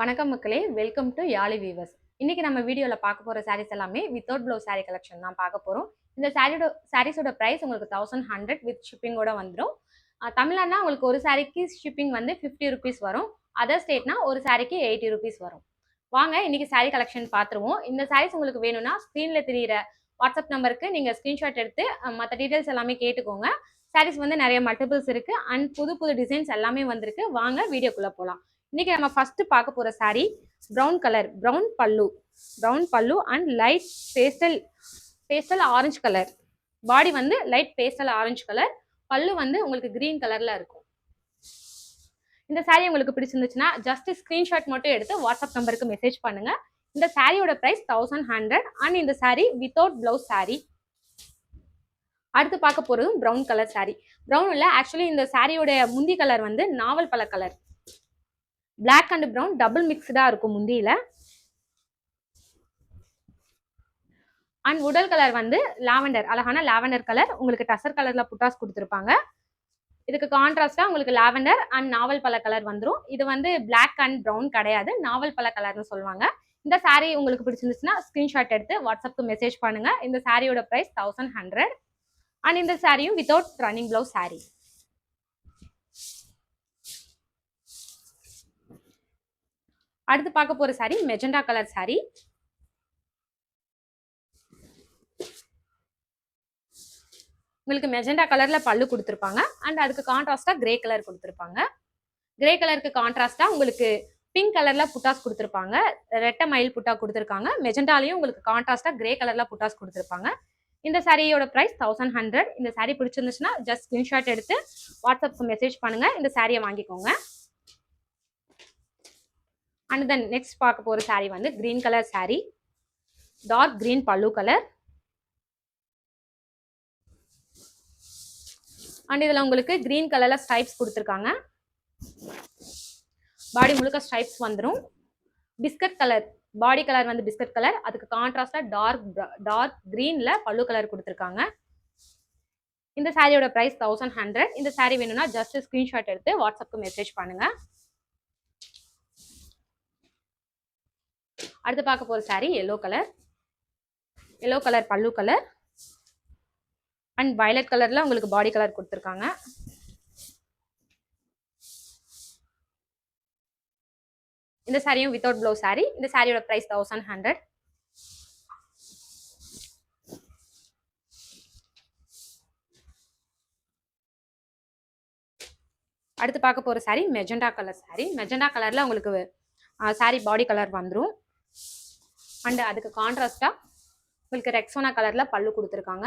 வணக்கம் மக்களே, welcome to யாழி வீவர்ஸ். இன்னைக்கு நம்ம வீடியோல பார்க்க போற சாரீஸ் எல்லாமே வித்தவுட் ப்ளவுஸ் சாரீ கலெக்ஷன் தான் பார்க்க போறோம். இந்த சாரீஸோட பிரைஸ் உங்களுக்கு 1100 வித் ஷிப்பிங்கோட வந்துடும். தமிழ்நாடுனா உங்களுக்கு ஒரு சாரிக்கு ஷிப்பிங் வந்து 50 ருபீஸ் வரும். அதர் ஸ்டேட்னா ஒரு சாரிக்கு 80 ருபீஸ் வரும். வாங்க இன்னைக்கு சாரீ கலெக்ஷன் பார்த்துருவோம். இந்த சாரீஸ் உங்களுக்கு வேணும்னா ஸ்க்ரீன்ல தெரியிற வாட்ஸ்அப் நம்பருக்கு நீங்க ஸ்கிரீன்ஷாட் எடுத்து மற்ற டீடைல்ஸ் எல்லாமே கேட்டுக்கோங்க. சாரீஸ் வந்து நிறைய மல்டிபிள்ஸ் இருக்கு அண்ட் புது புது டிசைன்ஸ் எல்லாமே வந்திருக்கு. வாங்க வீடியோக்குள்ள போலாம். இன்னைக்கு நம்ம ஃபர்ஸ்ட் பார்க்க போற சாரி ப்ரௌன் கலர், ப்ரௌன் பல்லு and light pastel orange colour. Body வந்து லைட் பேஸ்டல் ஆரஞ்சு கலர், பல்லு வந்து உங்களுக்கு கிரீன் கலர்ல இருக்கும். இந்த சாரி உங்களுக்கு பிடிச்சிருந்துச்சுன்னா ஜஸ்ட் ஸ்கிரீன்ஷாட் மட்டும் எடுத்து வாட்ஸ்அப் நம்பருக்கு மெசேஜ் பண்ணுங்க. இந்த சாரியோட பிரைஸ் 1100 அண்ட் இந்த சாரி வித்தவுட் பிளவுஸ் சாரி. அடுத்து பார்க்க போறது ப்ரௌன் கலர் சாரி. ப்ரௌன்ல ஆக்சுவலி இந்த சாரியோட முந்தி கலர் வந்து நாவல் பழ கலர். பிளாக் அண்ட் ப்ரௌன் டபுள் மிக்ஸ்டா இருக்கும் முந்தியில. அண்ட் உடல் கலர் வந்து லாவெண்டர், அழகான லாவெண்டர் கலர். உங்களுக்கு டசர் கலர்ல புட்டாஸ் கொடுத்துருப்பாங்க. இதுக்கு கான்ட்ராஸ்டா உங்களுக்கு லாவெண்டர் அண்ட் நாவல் பழ கலர் வந்துடும். இது வந்து பிளாக் அண்ட் ப்ரௌன் கிடையாது, நாவல் பழ கலர்னு சொல்லுவாங்க. இந்த சாரி உங்களுக்கு பிடிச்சிருந்துச்சுன்னா ஸ்கிரீன்ஷாட் எடுத்து வாட்ஸ்அப்க்கு மெசேஜ் பண்ணுங்க. இந்த சாரியோட பிரைஸ் 1100 அண்ட் இந்த சாரியும் வித்தவுட் ரன்னிங் பிளவுஸ் சாரி. அடுத்து பார்க்க போற சாரி மெஜெண்டா கலர் சாரி. உங்களுக்கு மெஜெண்டா கலர்ல பல்லு கொடுத்துருப்பாங்க அண்ட் அதுக்கு கான்ட்ராஸ்டா கிரே கலர் கொடுத்துருப்பாங்க. கிரே கலருக்கு கான்ட்ராஸ்டா உங்களுக்கு பிங்க் கலர்ல புட்டாஸ் கொடுத்துருப்பாங்க. ரெட்டை மயில் புட்டா கொடுத்துருக்காங்க. மெஜெண்டாலையும் உங்களுக்கு கான்ட்ராஸ்டா கிரே கலர்ல புட்டாஸ் கொடுத்துருப்பாங்க. இந்த சாரியோட பிரைஸ் 1100. இந்த சாரி பிடிச்சிருந்துச்சுன்னா ஜஸ்ட் ஸ்கிரீன்ஷாட் எடுத்து வாட்ஸ்அப்க்கு மெசேஜ் பண்ணுங்க. இந்த சாரியை வாங்கிக்கோங்க. அண்ட் தென் நெக்ஸ்ட் பார்க்க போற சாரி வந்து green colour sari, dark green பல்லு கலர். அண்ட் இதுல உங்களுக்கு கிரீன் கலர்ல ஸ்ட்ரைப்ஸ் கொடுத்துருக்காங்க. பாடி முழுக்க ஸ்ட்ரைப்ஸ் வந்துடும். பிஸ்கட் கலர் பாடி கலர் வந்து பிஸ்கட் கலர், அதுக்கு கான்ட்ராஸ்டா டார்க் கிரீன்ல பல்லு கலர் கொடுத்துருக்காங்க. இந்த சாரியோட பிரைஸ் 1100. இந்த சாரி வேணும்னா ஜஸ்ட் ஸ்கிரீன்ஷாட் எடுத்து வாட்ஸ்அப்க்கு மெசேஜ் பண்ணுங்க. அடுத்து பார்க்க போற சாரி எல்லோ கலர் பல்லு கலர் அண்ட் வயலட் கலர்ல உங்களுக்கு பாடி கலர் கொடுத்துருக்காங்க. இந்த சாரியும் வித்தவுட் ப்ளவுஸ் சாரி. இந்த சாரியோட பிரைஸ் 1100. அடுத்து பார்க்க போற sorry magenta colour sorry. Magenta கலர்ல உங்களுக்கு சாரி பாடி கலர் வந்துடும் அண்ட் அதுக்கு கான்ட்ராஸ்டா உங்களுக்கு ரெக்ஸோனா கலர்ல பல்லு கொடுத்துருக்காங்க.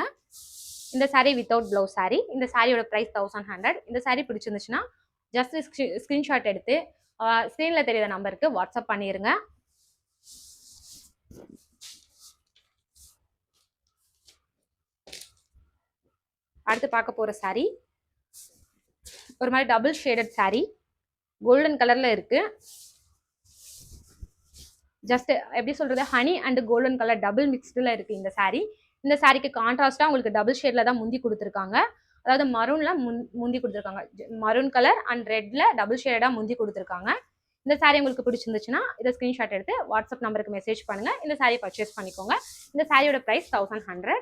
இந்த சாரி வித்தவுட் ப்ளவுஸ் சாரி. இந்த சாரியோட பிரைஸ் 1100. இந்த சாரி பிடிச்சிருந்துச்சுன்னா ஜஸ்ட் ஸ்கிரீன்ஷாட் எடுத்து ஸ்க்ரீன்ல தெரியுற நம்பருக்கு வாட்ஸ்அப் பண்ணிருங்க. அடுத்து பார்க்க போற சாரி ஒரு மாதிரி டபுள் ஷேடட் சாரி, கோல்டன் கலர்ல இருக்கு. ஜஸ்ட் எப்படி சொல்றது, honey and golden colour double மிக்ஸ்டுல இருக்கு இந்த சாரி. இந்த சாரிக்கு கான்ட்ராஸ்டா உங்களுக்கு டபுள் ஷேட்ல தான் முந்தி கொடுத்துருக்காங்க. அதாவது மரூன்ல முந்தி கொடுத்துருக்காங்க. மரூன் கலர் அண்ட் ரெட்ல டபுள் ஷேடா முந்தி கொடுத்துருக்காங்க. இந்த சாரி உங்களுக்கு பிடிச்சிருந்துச்சுன்னா இதை ஸ்கிரீன்ஷாட் எடுத்து வாட்ஸ்அப் நம்பருக்கு மெசேஜ் பண்ணுங்க. இந்த சாரி பர்ச்சேஸ் பண்ணிக்கோங்க. இந்த சாரியோட பிரைஸ் 1100.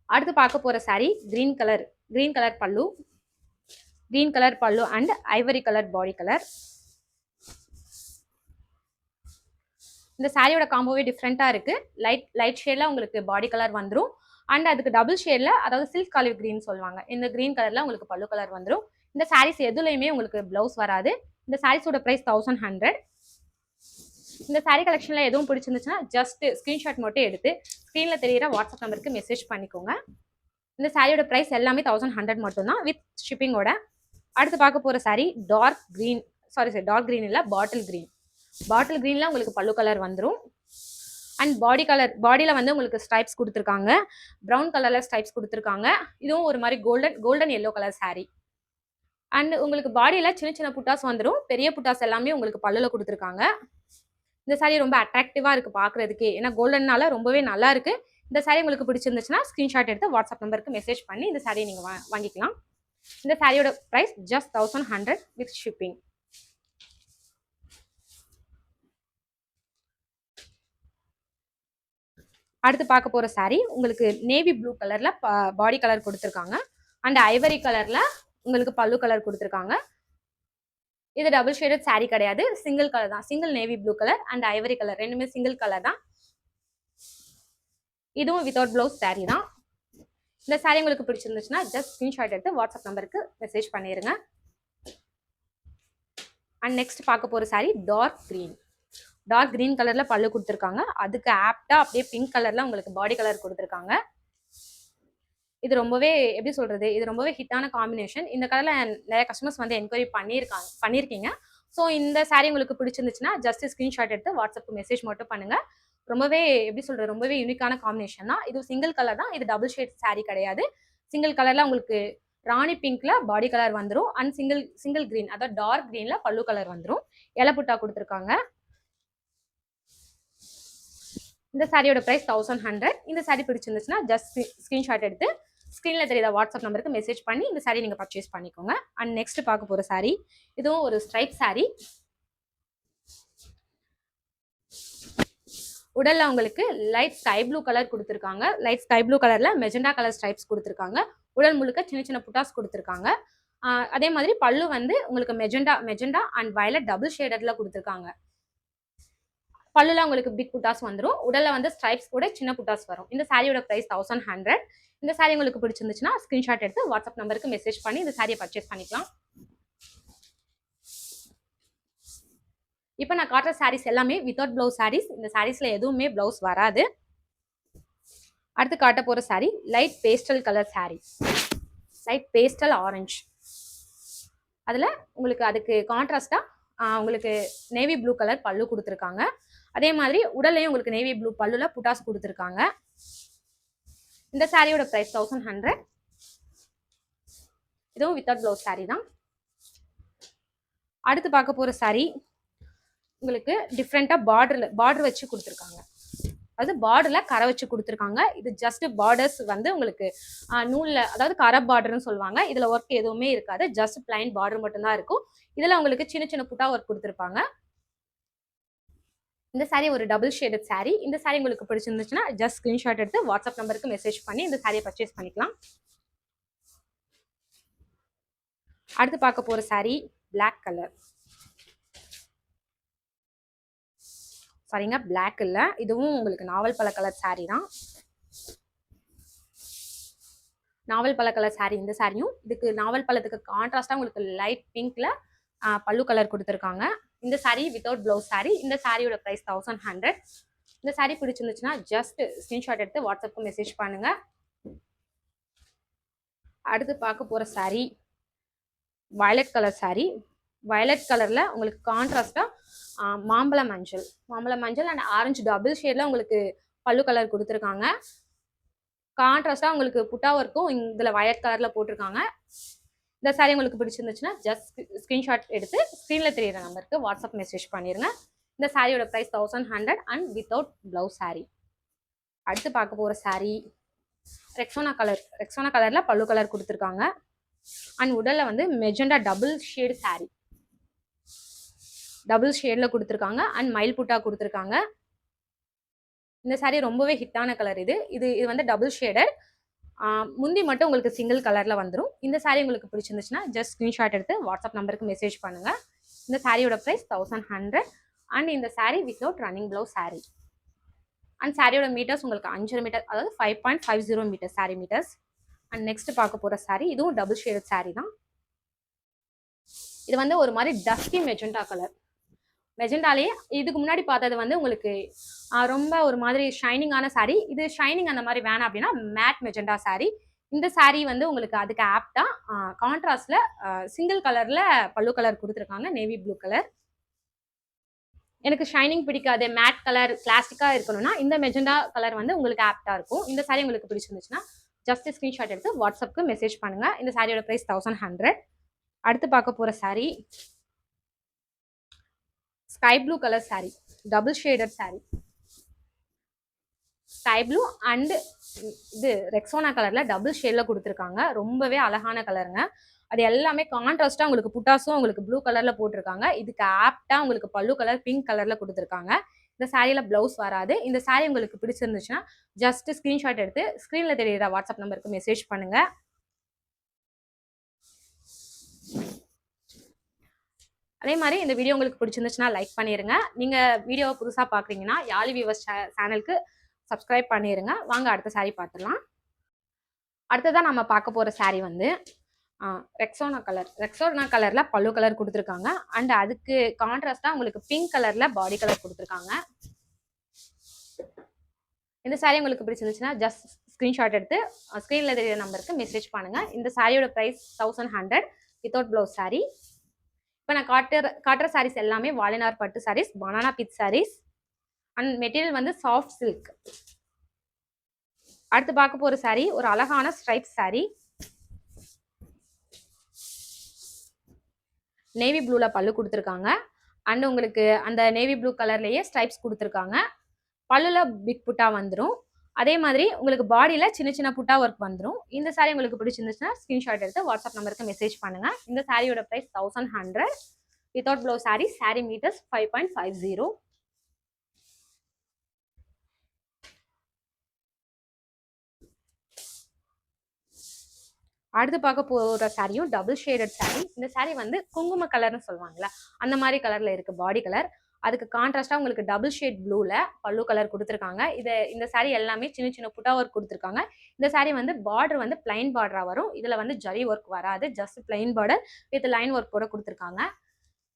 அடுத்து பார்க்க போற சாரி கிரீன் கலர் பல்லு and ivory colour body colour. இந்த சாரியோட காம்போவே டிஃப்ரெண்டா இருக்கு. லைட் ஷேட்ல உங்களுக்கு பாடி கலர் வந்துடும் அண்ட் அதுக்கு டபுள் ஷேட்ல, அதாவது சில்க் ஆலிவ் கிரீன் சொல்லுவாங்க, இந்த கிரீன் கலர்ல உங்களுக்கு பல்லு கலர் வந்துடும். இந்த சாரீஸ் எதுலையுமே உங்களுக்கு பிளவுஸ் வராது. இந்த சாரீஸோட பிரைஸ் 1100. இந்த சாரி கலெக்ஷன்ல எதுவும் பிடிச்சிருந்துச்சுன்னா ஜஸ்ட் ஸ்கிரீன்ஷாட் மட்டும் எடுத்து ஸ்க்ரீன்ல தெரியுற வாட்ஸ்அப் நம்பருக்கு மெசேஜ் பண்ணிக்கோங்க. இந்த சாரியோட பிரைஸ் எல்லாமே 1100 மட்டும்தான் வித் ஷிப்பிங்கோட. அடுத்து பார்க்க போற சாரி டார்க் கிரீன் இல்ல பாட்டில் கிரீன்ல உங்களுக்கு பல்லு கலர் வந்துடும் அண்ட் பாடியில வந்து உங்களுக்கு ஸ்ட்ரைப்ஸ் கொடுத்துருக்காங்க. ப்ரௌன் கலர்ல ஸ்ட்ரைப்ஸ் கொடுத்துருக்காங்க. இதுவும் ஒரு மாதிரி golden yellow colour sorry and உங்களுக்கு பாடியில சின்ன சின்ன புட்டாஸ் வந்துடும். பெரிய புட்டாஸ் எல்லாமே உங்களுக்கு பல்லுல கொடுத்துருக்காங்க. இந்த சாரி ரொம்ப அட்ராக்டிவா இருக்கு பாக்குறதுக்கே, ஏன்னா கோல்டன்னால ரொம்பவே நல்லா இருக்கு. இந்த சாரி உங்களுக்கு பிடிச்சிருந்துச்சுன்னா ஸ்கிரீன்ஷாட் எடுத்து வாட்ஸ்அப் நம்பருக்கு மெசேஜ் பண்ணி இந்த சாரியை நீங்க வாங்கிக்கலாம். இந்த சாரியோட பிரைஸ் ஜஸ்ட் 1100 வித் ஷிப்பிங். அடுத்து பார்க்க போற saree உங்களுக்கு நேவி ப்ளூ கலர்ல பாடி கலர் கொடுத்துருக்காங்க அண்ட் ஐவரி கலர்ல உங்களுக்கு பல்லு கலர் கொடுத்துருக்காங்க. இது டபுள் ஷேடட் saree கிடையாது, சிங்கிள் கலர் தான். Single navy blue colour and ivory colour ரெண்டுமே சிங்கிள் கலர் தான். இதுவும் வித்தவுட் பிளவுஸ் saree தான். இந்த saree உங்களுக்கு பிடிச்சிருந்துச்சுன்னா ஜஸ்ட் ஸ்கிரீன்ஷாட் எடுத்து வாட்ஸ்அப் நம்பருக்கு மெசேஜ் பண்ணிருங்க. அண்ட் நெக்ஸ்ட் பார்க்க போற saree டார்க் கிரீன் கலர்ல பல்லு கொடுத்துருக்காங்க. அதுக்கு ஆப்டா அப்படியே பிங்க் கலர்ல உங்களுக்கு பாடி கலர் கொடுத்துருக்காங்க. இது ரொம்பவே எப்படி சொல்றது, இது ரொம்பவே ஹிட்டான காம்பினேஷன். இந்த கலர்ல நிறைய கஸ்டமர்ஸ் வந்து என்கொயரி பண்ணியிருக்கீங்க. ஸோ இந்த saree உங்களுக்கு பிடிச்சிருந்துச்சுன்னா ஜஸ்ட் ஸ்கிரீன்ஷாட் எடுத்து வாட்ஸ்அப்புக்கு மெசேஜ் மட்டும் பண்ணுங்க. ரொம்பவே எப்படி சொல்றது, ரொம்பவே யூனிக்கான காம்பினேஷன் தான். இது சிங்கிள் கலர் தான், இது டபுள் ஷேட் saree கிடையாது. சிங்கிள் கலர்ல உங்களுக்கு ராணி பிங்க்ல பாடி கலர் வந்துடும் அண்ட் சிங்கிள் கிரீன், அதாவது டார்க் கிரீன்ல பல்லு கலர் வந்துடும். இலப்புட்டா கொடுத்துருக்காங்க. இந்த சாரியோட பிரைஸ் 1100. இந்த saree பிடிச்சிருந்துச்சுன்னா ஜஸ்ட் ஸ்கிரீன்ஷாட் எடுத்து ஸ்க்ரீன்ல தெரியாத வாட்ஸ்அப் நம்பருக்கு மெசேஜ் பண்ணி இந்த saree நீங்க பர்ச்சேஸ் பண்ணிக்கோங்க. அண்ட் நெக்ஸ்ட் பார்க்க போற saree இதுவும் ஒரு ஸ்ட்ரைப் saree. உடல்ல உங்களுக்கு லைட் ஸ்கை ப்ளூ கலர் கொடுத்துருக்காங்க. லைட் ஸ்கை ப்ளூ கலர்ல மெஜெண்டா கலர் ஸ்ட்ரைப்ஸ் கொடுத்துருக்காங்க. உடல் முழுக்க சின்ன சின்ன புட்டாஸ் கொடுத்துருக்காங்க. அதே மாதிரி பல்லு வந்து உங்களுக்கு மெஜெண்டா அண்ட் வயலட் டபுள் ஷேடட்ல கொடுத்துருக்காங்க. பல்லுல உங்களுக்கு பிக் புட்டாஸ் வந்துடும். உடல்ல வந்து ஸ்ட்ரைப்ஸ் கூட சின்ன புட்டாஸ் வரும். இந்த சாரியோட பிரைஸ் 1100. இந்த சாரி உங்களுக்கு பிடிச்சிருந்துச்சுன்னா ஸ்கிரீன்ஷாட் எடுத்து வாட்ஸ்அப் நம்பருக்கு மெசேஜ் பண்ணி இந்த சாரியை பர்ச்சேஸ் பண்ணிக்கலாம். இப்போ நான் காட்டுற சாரீஸ் எல்லாமே வித்தவுட் பிளவுஸ் சாரீஸ். இந்த சாரீஸ்ல எதுவுமே பிளவுஸ் வராது. அடுத்து காட்ட போற sorry light pastel colour sorry, light pastel orange. அதுல உங்களுக்கு அதுக்கு கான்ட்ராஸ்டா உங்களுக்கு நேவி ப்ளூ கலர் பல்லு கொடுத்துருக்காங்க. அதே மாதிரி உடலையும் உங்களுக்கு நேவி ப்ளூ பல்லுல புட்டாஸ் கொடுத்துருக்காங்க. இந்த சாரியோட பிரைஸ் 1100. இதுவும் வித்தவுட் பிளவுஸ் சாரி தான். அடுத்து பார்க்க போற சாரி உங்களுக்கு டிஃப்ரெண்டா பார்டர் வச்சு கொடுத்துருக்காங்க. அது பார்டர்ல கரை வச்சு கொடுத்துருக்காங்க. இது ஜஸ்ட் பார்டர்ஸ் வந்து உங்களுக்கு நூல்ல, அதாவது கரை பார்டர்னு சொல்லுவாங்க. இதுல ஒர்க் எதுவுமே இருக்காது, ஜஸ்ட் பிளைன் பார்டர் மட்டும் தான் இருக்கும். இதுல உங்களுக்கு சின்ன சின்ன புட்டா ஒர்க் கொடுத்துருப்பாங்க. இந்த சாரி ஒரு டபுள் ஷேடட் சாரி. இந்த சாரி உங்களுக்கு பிடிச்சிருந்துச்சுன்னா ஜஸ்ட் ஸ்கிரீன்ஷாட் எடுத்து வாட்ஸ்அப் நம்பருக்கு மெசேஜ் பண்ணி இந்த சாரியை பர்ச்சேஸ் பண்ணிக்கலாம். அடுத்து பார்க்க போற சாரி பிளாக் கலர். சரிங்க, பிளாக் இல்ல, இதுவும் உங்களுக்கு நாவல் பழ கலர் சாரி தான். நாவல் பழ கலர் சாரி. இந்த சாரியும் இதுக்கு நாவல் பழத்துக்கு கான்ட்ராஸ்டா உங்களுக்கு லைட் பிங்க்ல பல்லு கலர் கொடுத்துருக்காங்க. இந்த சாரி வித்தவுட் பிளவுஸ் சாரி. இந்த சாரியோட பிரைஸ் 1100. இந்த சாரி பிடிச்சிருந்துச்சுன்னா ஜஸ்ட் ஸ்கிரீன்ஷாட் எடுத்து வாட்ஸ்அப்புக்கு மெசேஜ் பண்ணுங்க. அடுத்து பார்க்க போற sorry violet colour sorry. Violet கலர்ல உங்களுக்கு கான்ட்ராஸ்டா மாம்பழ மஞ்சள் அண்ட் ஆரஞ்சு டபுள் ஷேட்ல உங்களுக்கு பல்லு கலர் கொடுத்துருக்காங்க. கான்ட்ராஸ்டா உங்களுக்கு புட்டா ஒர்க்கும் இதுல வயலட் கலர்ல போட்டிருக்காங்க. இந்த சாரி உங்களுக்கு பிடிச்சிருந்துச்சுன்னா ஜஸ்ட் ஸ்கிரீன்ஷாட் எடுத்து ஸ்க்ரீன்ல தெரியுற நம்பருக்கு வாட்ஸ்அப் மெசேஜ் பண்ணிருங்க. இந்த சாரியோட price 1100 and without blouse sari. அடுத்து பார்க்க போற சாரி ரெக்ஸோனா கலர்ல பல்லு கலர் கொடுத்துருக்காங்க. அண்ட் உடல்ல வந்து magenta double shade sari, double ஷேட்ல கொடுத்துருக்காங்க அண்ட் மயில் புட்டா கொடுத்துருக்காங்க. இந்த சாரி ரொம்பவே ஹிட்டான கலர். இது வந்து டபுள் ஷேடட். முந்தி மட்டும் உங்களுக்கு சிங்கிள் கலர்ல வந்துடும். இந்த சாரி உங்களுக்கு பிடிச்சிருந்துச்சுன்னா ஜஸ்ட் ஸ்கிரீன்ஷாட் எடுத்து வாட்ஸ்அப் நம்பருக்கு மெசேஜ் பண்ணுங்க. இந்த சாரியோட பிரைஸ் 1100 அண்ட் இந்த sari without running blouse sari. And சாரியோட மீட்டர்ஸ் உங்களுக்கு 5 மீட்டர், அதாவது 5.50 metre sari metres. And next பார்க்க போற சாரி இதுவும் டபுள் ஷேடட் சாரி தான். இது வந்து ஒரு மாதிரி டஸ்கி மெஜெண்டா கலர். மெஜெண்டாலேயே இதுக்கு முன்னாடி பார்த்தது வந்து உங்களுக்கு ரொம்ப ஒரு மாதிரி ஷைனிங்கான சாரி. இது ஷைனிங் அந்த மாதிரி வேணாம் அப்படின்னா மேட் மெஜெண்டா சாரி. இந்த சாரி வந்து உங்களுக்கு அதுக்கு ஆப்டா கான்ட்ராஸ்ட்ல சிங்கிள் கலர்ல பல்லு கலர் கொடுத்துருக்காங்க, நேவி ப்ளூ கலர். எனக்கு ஷைனிங் பிடிக்காது, மேட் கலர் கிளாசிக்கா இருக்கணும்னா இந்த மெஜெண்டா கலர் வந்து உங்களுக்கு ஆப்டா இருக்கும். இந்த சாரி உங்களுக்கு பிடிச்சிருந்துச்சுன்னா ஜஸ்ட் ஸ்கிரீன்ஷாட் எடுத்து வாட்ஸ்அப்புக்கு மெசேஜ் பண்ணுங்க. இந்த சாரியோட பிரைஸ் 1100. அடுத்து பார்க்க போற sorry sky blue colour sorry, double shaded sorry. Sky blue and இது ரெக்ஸோனா கலர்ல டபுள் ஷேட்ல கொடுத்துருக்காங்க. ரொம்பவே அழகான கலருங்க. அது எல்லாமே கான்ட்ராஸ்டா உங்களுக்கு புட்டாஸும் உங்களுக்கு ப்ளூ கலர்ல போட்டிருக்காங்க. இதுக்கு ஆப்டா உங்களுக்கு பல்லு கலர் பிங்க் கலர்ல கொடுத்துருக்காங்க. இந்த சாரியில பிளவுஸ் வராது. இந்த சாரி உங்களுக்கு பிடிச்சிருந்துச்சுன்னா ஜஸ்ட் ஸ்கிரீன்ஷாட் எடுத்து ஸ்க்ரீன்ல தெரியுற வாட்ஸ்அப் நம்பருக்கு மெசேஜ் பண்ணுங்க. அதே மாதிரி இந்த வீடியோ உங்களுக்கு பிடிச்சிருந்துச்சுன்னா லைக் பண்ணிருங்க. நீங்க வீடியோவை புதுசா பாக்குறீங்கன்னா யாழி வீவர்ஸ் சேனலுக்கு சப்ஸ்கிரைப் பண்ணிருங்க. வாங்க அடுத்த சாரி பார்த்துடலாம். அடுத்ததான் நம்ம பார்க்க போற சாரி வந்து ரெக்ஸோனா கலர்ல பல்லு கலர் கொடுத்துருக்காங்க. அண்ட் அதுக்கு கான்ட்ராஸ்டா உங்களுக்கு பிங்க் கலர்ல பாடி கலர் கொடுத்துருக்காங்க. இந்த சாரி உங்களுக்கு பிடிச்சிருந்துச்சுன்னா ஜஸ்ட் ஸ்கிரீன்ஷாட் எடுத்து ஸ்க்ரீன்ல தெரியுற நம்பருக்கு மெசேஜ் பண்ணுங்க. இந்த சாரியோட பிரைஸ் 1100 வித்தவுட் பிளவுஸ் சாரி. இப்போ நான் காட்டுற சாரீஸ் எல்லாமே வாலினார் பட்டு saris, banana pith saris and material வந்து சாஃப்ட் சில்க். அடுத்து பார்க்க போற சாரி ஒரு அழகான ஸ்ட்ரைப் சாரி. நேவி ப்ளூல பல்லு கொடுத்துருக்காங்க. அண்ட் உங்களுக்கு அந்த நேவி ப்ளூ கலர்லயே ஸ்ட்ரைப்ஸ் கொடுத்துருக்காங்க. பல்லுல பிக் புட்டா வந்துடும். அதே மாதிரி உங்களுக்கு பாடியில சின்ன சின்ன புட்டா ஒர்க் வந்துடும். இந்த சாரி உங்களுக்கு பிடிச்சிருந்துச்சுன்னா ஸ்கிரீன்ஷாட் எடுத்து வாட்ஸ்அப் நம்பருக்கு மெசேஜ் பண்ணுங்க. இந்த சாரியோட price 1100 without blouse sari. Sari metres 5.50. அடுத்து பார்க்க போற சாரியும் டபுள் ஷேடட் சாரி. இந்த சாரி வந்து குங்கும கலர்னு சொல்லுவாங்கல்ல, அந்த மாதிரி கலர்ல இருக்கு பாடி கலர். அதுக்கு கான்ட்ராஸ்டா உங்களுக்கு டபுள் ஷேட் ப்ளூல பல்லு கலர் கொடுத்துருக்காங்க. இந்த சாரி எல்லாமே சின்ன சின்ன புட்டா ஒர்க் கொடுத்துருக்காங்க. இந்த சாரி வந்து பார்டர் வந்து பிளைன் பார்டரா வரும். இதுல வந்து ஜரி ஒர்க் வராது, just plain border with line work கூட கொடுத்துருக்காங்க.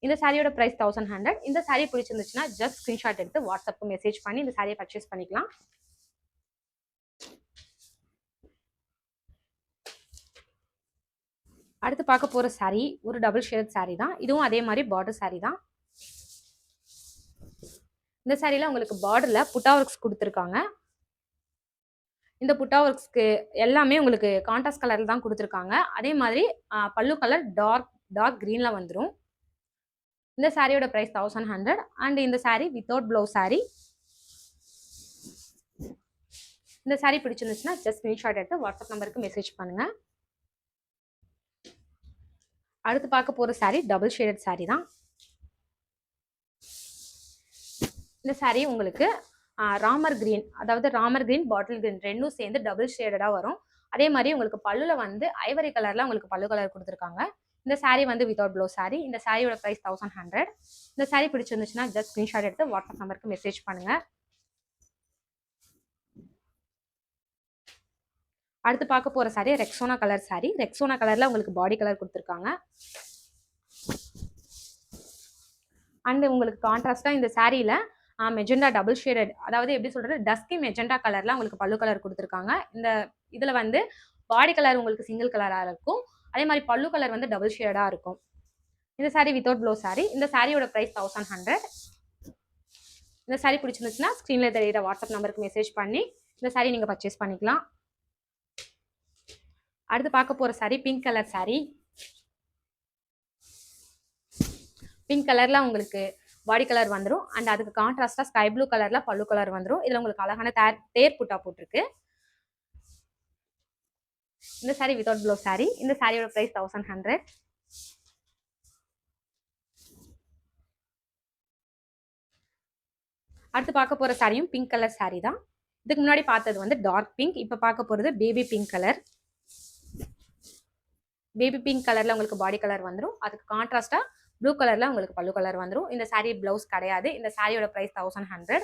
இந்த சாரியோட பிரைஸ் 1100. இந்த சாரி பிடிச்சிருந்துச்சுன்னா ஜஸ்ட் ஸ்கிரீன்ஷாட் எடுத்து வாட்ஸ்அப்புக்கு மெசேஜ் பண்ணி இந்த சாரியை பர்ச்சேஸ் பண்ணிக்கலாம். அடுத்து பார்க்க போற சாரி ஒரு டபுள் ஷேட் சாரி தான். இதுவும் அதே மாதிரி பார்டர் சாரி தான். இந்த சாரியில உங்களுக்கு பார்டர்ல புட்டா ஒர்க்ஸ் கொடுத்துருக்காங்க. இந்த புட்டா ஒர்க்ஸ்க்கு எல்லாமே உங்களுக்கு கான்ட்ராஸ்ட் கலர்ல தான் கொடுத்துருக்காங்க. அதே மாதிரி பல்லு கலர் டார்க் கிரீன்ல வந்துடும். இந்த சாரியோட பிரைஸ் 1100 அண்ட் இந்த சாரி வித்தவுட் பிளவுஸ் சாரி. இந்த சாரி பிடிச்சிருந்துச்சுன்னா ஜஸ்ட் ஸ்கிரீன்ஷாட் எடுத்து வாட்ஸ்அப் நம்பருக்கு மெசேஜ் பண்ணுங்க. அடுத்து பார்க்க போற சாரி டபுள் ஷேடட் சாரி தான். இந்த சாரி உங்களுக்கு ராமர் கிரீன், அதாவது ராமர் கிரீன் பாட்டில் கிரீன் ரெண்டும் சேர்ந்து டபுள் ஷேடடா வரும். அதே மாதிரி உங்களுக்கு பல்லுல வந்து ஐவரி கலர்ல உங்களுக்கு பல்லு கலர் கொடுத்துருக்காங்க. இந்த சாரி வந்து வித்தவுட் ப்ளவுஸ் சாரி. இந்த சாரியோட பிரைஸ் 1100. இந்த சாரி பிடிச்சிருந்துச்சுன்னா ஜஸ்ட் ஸ்கிரீன்ஷாட் எடுத்து வாட்ஸ்அப் நம்பருக்கு மெசேஜ் பண்ணுங்க. அடுத்து பார்க்க போற sorry Rexona colour sorry. Rexona கலர்ல உங்களுக்கு பாடி கலர் கொடுத்துருக்காங்க. அண்ட் உங்களுக்கு கான்ட்ராஸ்டா இந்த சாரியில மெஜெண்டா டபுள் ஷேடட், அதாவது எப்படி சொல்றது, டஸ்கி மெஜெண்டா கலர்ல உங்களுக்கு பல்லு கலர் கொடுத்துருக்காங்க. இதுல வந்து பாடி கலர் உங்களுக்கு சிங்கிள் கலரா இருக்கும். அதே மாதிரி பல்லு கலர் வந்து டபுள் ஷேடா இருக்கும். இந்த சாரி வித்தவுட் ப்ளவுஸ் சாரி. இந்த சாரியோட பிரைஸ் 1100. இந்த சாரி பிடிச்சிருந்துச்சுன்னா ஸ்க்ரீன்ல தெரியுற வாட்ஸ்அப் நம்பருக்கு மெசேஜ் பண்ணி இந்த சாரி நீங்க பர்ச்சேஸ் பண்ணிக்கலாம். அடுத்து பார்க்க போற sorry pink colour sorry. Pink கலர்ல உங்களுக்கு பாடி கலர் வந்துடும். அண்ட் அதுக்கு கான்ட்ராஸ்டா ஸ்கை ப்ளூ கலர்ல பல்லு கலர் வந்துடும். இதுல உங்களுக்கு அழகான தேர் புட்டா போட்டிருக்கு. இந்த சாரி வித்தவுட் ப்ளவுஸ் சாரி. இந்த சாரியோட பிரைஸ் 1100. அடுத்து பார்க்க போற சாரியும் பிங்க் கலர் சாரி தான். இதுக்கு முன்னாடி பார்த்தது வந்து டார்க் பிங்க், இப்ப பார்க்க போறது baby pink colour. Baby pink கலர்ல உங்களுக்கு பாடி கலர் வந்துடும். அதுக்கு கான்ட்ராஸ்டா ப்ளூ கலர்ல உங்களுக்கு பல்லு கலர் வந்துடும். இந்த சாரி பிளவுஸ் கிடையாது. இந்த சாரியோட பிரைஸ் 1100.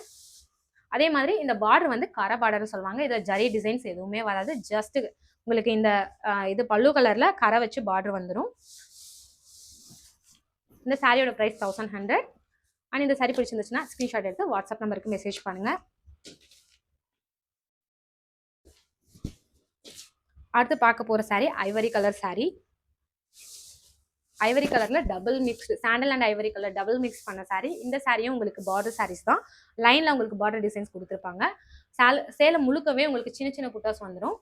அதே மாதிரி இந்த பார்டர் வந்து கர பார்டர்னு சொல்லுவாங்க. இதுல ஜரி டிசைன்ஸ் எதுவுமே வராது. ஜஸ்ட் உங்களுக்கு இந்த இது பல்லு கலர்ல கரை வச்சு பார்டர் வந்துடும். இந்த சாரியோட பிரைஸ் 1100. அண்ட் இந்த சாரி பிடிச்சிருந்துச்சுன்னா ஸ்கிரீன்ஷாட் எடுத்து வாட்ஸ்அப் நம்பருக்கு மெசேஜ் பண்ணுங்க. அடுத்து பார்க்க போற sari ivory colour sari. Ivory கலர்ல double mix sandal and ivory colour double mix பண்ண சாரி. இந்த சாரியும் உங்களுக்கு பார்டர் சாரீஸ் தான். லைன்ல உங்களுக்கு பார்டர் டிசைன்ஸ் கொடுத்துருப்பாங்க. சேலம் முழுக்கவே உங்களுக்கு சின்ன சின்ன புட்டாஸ் வந்துடும்.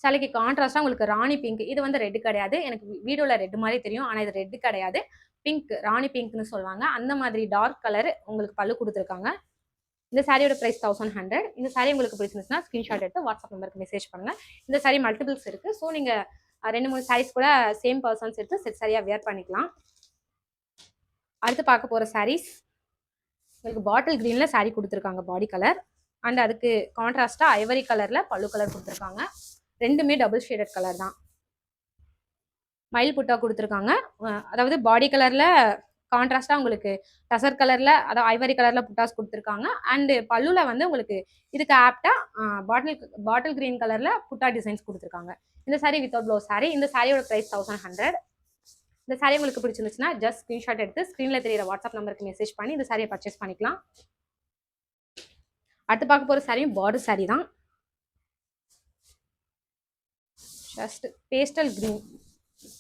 சாலைக்கு கான்ட்ராஸ்டா உங்களுக்கு ராணி பிங்க், இது வந்து ரெட் கிடையாது. எனக்கு வீடியோல ரெட் மாதிரி தெரியும், ஆனா இது ரெட் கிடையாது, பிங்க், ராணி பிங்க்னு சொல்லுவாங்க. அந்த மாதிரி டார்க் கலர் உங்களுக்கு பல்லு கொடுத்துருக்காங்க. இந்த சாரியோட பிரைஸ் 1100. இந்த சாரி உங்களுக்கு பிடிச்சிருந்துச்சுன்னா ஸ்கிரீன்ஷாட் எடுத்து வாட்ஸ்அப் நம்பருக்கு மெசேஜ் பண்ணுங்க. இந்த சாரி மல்டிபிள்ஸ் இருக்கு. ஸோ நீங்க 2-3 சாரீஸ் கூட சேம் பர்சன்ஸ் எடுத்து செட் சாரியா வியர் பண்ணிக்கலாம். அடுத்து பார்க்க போற சாரீஸ் உங்களுக்கு பாட்டில் கிரீனில் saree கொடுத்துருக்காங்க பாடி கலர். அண்ட் அதுக்கு கான்ட்ராஸ்டாக ஐவரி கலரில் பல்லு கலர் கொடுத்துருக்காங்க. ரெண்டுமே டபுள் ஷேடட் கலர் தான். மயில் புட்டா கொடுத்துருக்காங்க. அதாவது பாடி கலரில் கான்ட்ராஸ்டாக உங்களுக்கு டசர் கலரில் அதாவது ஐவரி கலரில் புட்டாஸ் கொடுத்துருக்காங்க. அண்டு பல்லுவில் வந்து உங்களுக்கு இதுக்கு ஆப்டாக பாட்டில் கிரீன் கலரில் புட்டா டிசைன்ஸ் கொடுத்துருக்காங்க. இந்த saree வித்தவுட் ப்ளவுஸ் saree. இந்த சாரியோட ப்ரைஸ் 1100. இந்த saree உங்களுக்கு பிடிச்சிருந்துச்சுன்னா ஜஸ்ட் ஸ்க்ரீன்ஷாட் எடுத்து ஸ்க்ரீனில் தெரியிற வாட்ஸ்அப் நம்பருக்கு மெசேஜ் பண்ணி இந்த சாரியை பர்ச்சேஸ் பண்ணிக்கலாம். அடுத்து பார்க்க போகிற சாரியும் பார்டர் saree தான். ஜஸ்ட்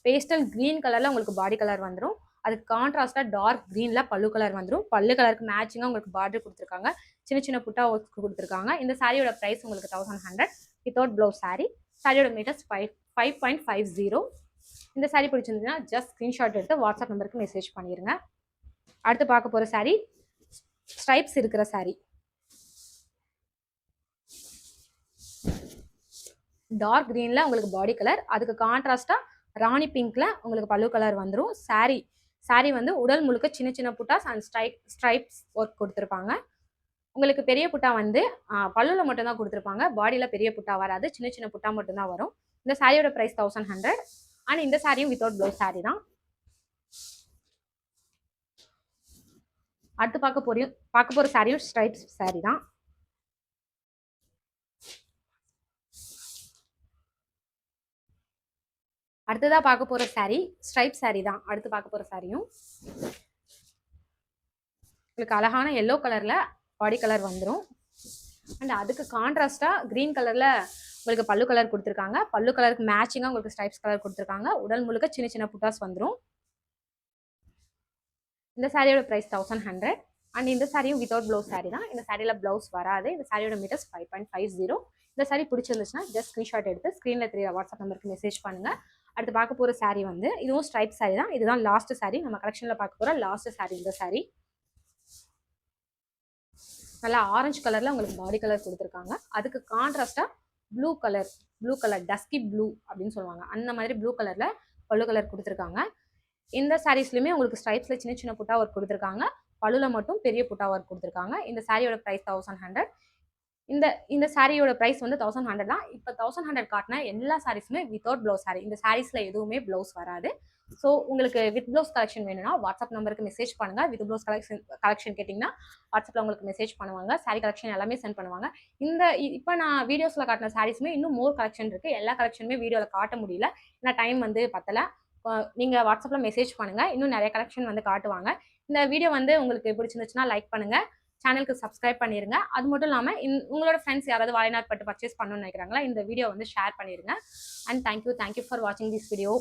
பேஸ்டல் க்ரீன் கலரில் உங்களுக்கு பாடி கலர் வந்துடும். அதுக்கு கான்ட்ராஸ்டாக டார்க் க்ரீனில் பல்லு கலர் வந்துடும். பல்லு கலருக்கு மேட்சிங்காக உங்களுக்கு பார்டர் கொடுத்துருக்காங்க. சின்ன சின்ன புட்டா ஒர்க் கொடுத்துருக்காங்க. இந்த சாரியோட ப்ரைஸ் உங்களுக்கு 1100 வித்தவுட் ப்ளவுஸ் saree. சாரியோட மீட்டர்ஸ் 5.50. இந்த saree பிடிச்சிருந்துச்சுன்னா ஜஸ்ட் ஸ்க்ரீன்ஷாட் எடுத்து வாட்ஸ்அப் நம்பருக்கு மெசேஜ் பண்ணிடுங்க. அடுத்து பார்க்க போகிற saree ஸ்ட்ரைப்ஸ் இருக்கிற saree. டார்க் க்ரீனில் உங்களுக்கு பாடி கலர், அதுக்கு கான்ட்ராஸ்டாக ராணி பிங்க்ல உங்களுக்கு பல்லு கலர் வந்துடும். saree வந்து உடல் முழுக்க சின்ன சின்ன புட்டாஸ் அண்ட் ஸ்ட்ரைப்ஸ் ஒர்க் கொடுத்துருப்பாங்க. உங்களுக்கு பெரிய புட்டா வந்து பல்லுவில் மட்டும்தான் கொடுத்துருப்பாங்க. பாடியில் பெரிய புட்டா வராது, சின்ன சின்ன புட்டா மட்டும்தான் வரும். இந்த சாரியோட ப்ரைஸ் 1100. அண்ட் இந்த சாரியும் வித்தவுட் ப்ளவுஸ் saree தான். அடுத்து பார்க்க போகிற சாரியும் ஸ்ட்ரைப்ஸ் saree தான். அடுத்ததாக பார்க்க போகிற saree ஸ்ட்ரைப் saree தான். அடுத்து பார்க்க போகிற சாரியும் உங்களுக்கு அழகான எல்லோ கலரில் பாடி கலர் வந்துடும். அண்ட் அதுக்கு கான்ட்ராஸ்டாக க்ரீன் கலரில் உங்களுக்கு பல்லு கலர் கொடுத்துருக்காங்க. பல்லு கலருக்கு மேட்சிங்காக உங்களுக்கு ஸ்ட்ரைப்ஸ் கலர் கொடுத்துருக்காங்க. உடல் முழுக்க சின்ன சின்ன புட்டாஸ் வந்துடும். இந்த சாரியோட ப்ரைஸ் 1100. அண்ட் இந்த சாரியும் வித்தவுட் ப்ளவுஸ் saree தான். இந்த சாரியில் ப்ளவுஸ் வராது. இந்த சாரியோட மீட்டர்ஸ் 5.50. இந்த சாரி பிடிச்சிருந்துச்சுன்னா ஜஸ்ட் ஸ்க்ரீன்ஷாட் எடுத்து ஸ்க்ரீனில் தெரிய வாட்ஸ்அப் நம்பருக்கு மெசேஜ் பண்ணுங்கள். அடுத்து பார்க்க போகிற saree வந்து இதுவும் ஸ்ட்ரைப் saree தான். இதுதான் லாஸ்ட் saree. நம்ம கலெக்ஷனில் பார்க்க போகிற லாஸ்ட் saree இந்த saree. நல்லா ஆரஞ்சு கலரில் உங்களுக்கு பாடி கலர் கொடுத்துருக்காங்க. அதுக்கு கான்ட்ராஸ்டாக ப்ளூ கலர் டஸ்கி ப்ளூ அப்படின்னு சொல்லுவாங்க. அந்த மாதிரி ப்ளூ கலரில் பல்லு கலர் கொடுத்துருக்காங்க. இந்த சாரீஸ்லையுமே உங்களுக்கு ஸ்ட்ரைப்ஸில் சின்ன சின்ன புட்டா ஒர்க் கொடுத்துருக்காங்க. பல்லுவில் மட்டும் பெரிய புட்டா ஒர்க் கொடுத்துருக்காங்க. இந்த சாரியோட ப்ரைஸ் 1100. இந்த சாரியோட ப்ரைஸ் வந்து 1100 தான். இப்போ 1100 காட்டின எல்லா சாரீஸுமே வித்தவுட் ப்ளவுஸ் saree. இந்த சாரீஸில் எதுவுமே ப்ளவுஸ் வராது. ஸோ உங்களுக்கு வித் ப்ளவுஸ் கலெக்ஷன் வேணும்னா வாட்ஸ்அப் நம்பருக்கு மெசேஜ் பண்ணுங்கள். வித் ப்ளவுஸ் கலெக்ஷன் கேட்டிங்கன்னா வாட்ஸ்அப்பில் உங்களுக்கு மெசேஜ் பண்ணுவாங்க. சாரீ கலெக்ஷன் எல்லாமே சென்ட் பண்ணுவாங்க. இப்போ நான் வீடியோஸில் காட்டின சாரீஸுமே இன்னும் மோர் கலெக்ஷன் இருக்குது. எல்லா கலெக்ஷனுமே வீடியோவில் காட்ட முடியல, ஏன்னா டைம் வந்து பத்தலை. நீங்கள் வாட்ஸ்அப்பில் மெசேஜ் பண்ணுங்கள், இன்னும் நிறைய கலெக்ஷன் வந்து காட்டுவாங்க. இந்த வீடியோ வந்து உங்களுக்கு பிடிச்சிருந்துச்சுன்னா லைக் பண்ணுங்கள், சேனலுக்கு சப்ஸ்கிரைப் பண்ணிடுங்க. அது மட்டும் இல்லாமல் உங்களோட ஃப்ரெண்ட்ஸ் யாராவது வாய்நாட் பட்டு பர்ச்சேஸ் பண்ணணும்னு நினைக்கிறாங்களா, இந்த வீடியோ வந்து ஷேர் பண்ணிடுங்க. அண்ட் தேங்க்யூ ஃபார் வாட்சிங் திஸ் வீடியோ.